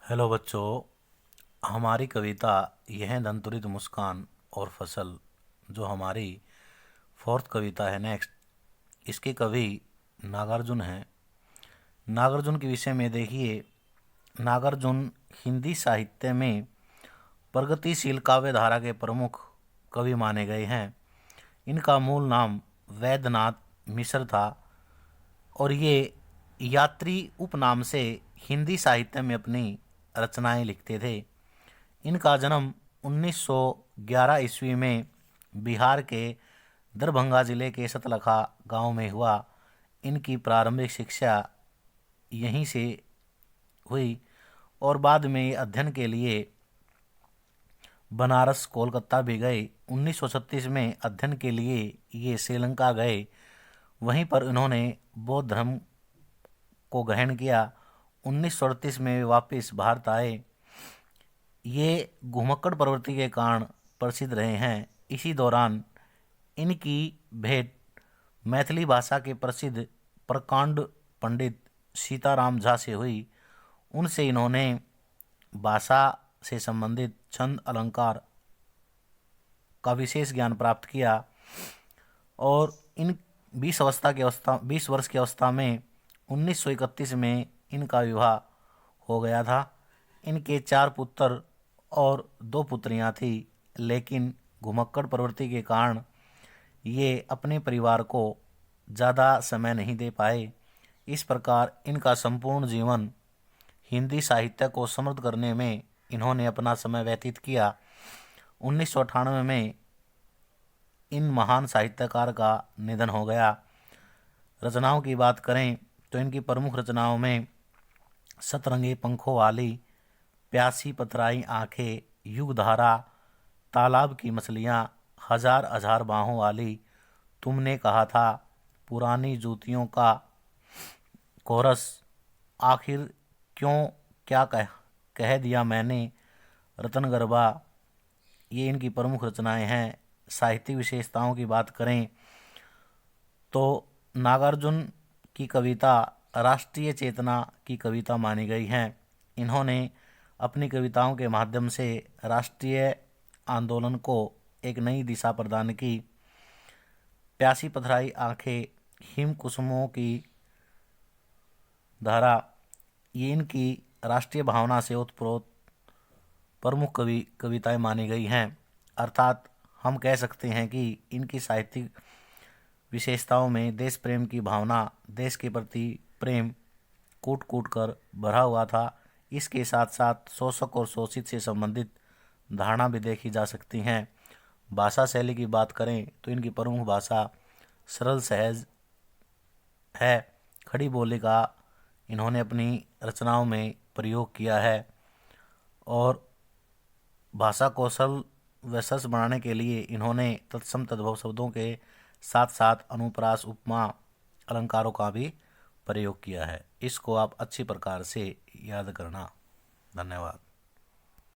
Hello बच्चों। हमारी कविता यह दंतुरित मुस्कान और फसल जो हमारी फोर्थ कविता है नेक्स्ट, इसके कवि नागार्जुन हैं। नागार्जुन के विषय में देखिए, नागार्जुन हिंदी साहित्य में प्रगतिशील काव्य धारा के प्रमुख कवि माने गए हैं। इनका मूल नाम वैद्यनाथ मिश्र था और ये यात्री उपनाम से हिंदी साहित्य में अपनी रचनाएं लिखते थे। इनका जन्म 1911 ईस्वी में बिहार के दरभंगा जिले के सतलखा गांव में हुआ। इनकी प्रारंभिक शिक्षा यहीं से हुई और बाद में ये अध्ययन के लिए बनारस कोलकाता भी गए। 1936 में अध्ययन के लिए ये श्रीलंका गए। वहीं पर इन्होंने बौद्ध धर्म को ग्रहण किया। 1938 में वे वापस भारत आए। ये घुमक्कड़ प्रवृत्ति के कारण प्रसिद्ध रहे हैं। इसी दौरान इनकी भेंट मैथिली भाषा के प्रसिद्ध प्रकांड पंडित सीताराम झा से हुई। उनसे इन्होंने भाषा से संबंधित छंद अलंकार का विशेष ज्ञान प्राप्त किया और इन 20 वर्ष की अवस्था में 1931 में इनका विवाह हो गया था। इनके 4 पुत्र और 2 पुत्रियां थी, लेकिन घुमक्कड़ प्रवृत्ति के कारण ये अपने परिवार को ज़्यादा समय नहीं दे पाए। इस प्रकार इनका संपूर्ण जीवन हिंदी साहित्य को समृद्ध करने में इन्होंने अपना समय व्यतीत किया। 1998 में इन महान साहित्यकार का निधन हो गया। रचनाओं की बात करें तो इनकी प्रमुख रचनाओं में सतरंगी पंखों वाली, प्यासी पथराई आंखें, युगधारा, तालाब की मछलियाँ, हजार हजार बाहों वाली, तुमने कहा था, पुरानी जूतियों का कोरस, आखिर क्यों क्या कह दिया मैंने, रतनगरबा, ये इनकी प्रमुख रचनाएं हैं। साहित्यिक विशेषताओं की बात करें तो नागार्जुन की कविता राष्ट्रीय चेतना की कविता मानी गई है। इन्होंने अपनी कविताओं के माध्यम से राष्ट्रीय आंदोलन को एक नई दिशा प्रदान की। प्यासी पथराई आंखें, हिम कुसुमों की धारा, ये इनकी राष्ट्रीय भावना से ओतप्रोत प्रमुख कविताएं मानी गई हैं। अर्थात हम कह सकते हैं कि इनकी साहित्यिक विशेषताओं में देश प्रेम की भावना, देश के प्रति प्रेम कूट कूट कर भरा हुआ था। इसके साथ साथ शोषक और शोषित से संबंधित धारणा भी देखी जा सकती हैं। भाषा शैली की बात करें तो इनकी प्रमुख भाषा सरल सहज है। खड़ी बोली का इन्होंने अपनी रचनाओं में प्रयोग किया है और भाषा को सरल व सहज बनाने के लिए इन्होंने तत्सम तद्भव शब्दों के साथ साथ अनुप्रास, उपमा, अलंकारों का भी प्रयोग किया है। इसको आप अच्छी प्रकार से याद करना। धन्यवाद।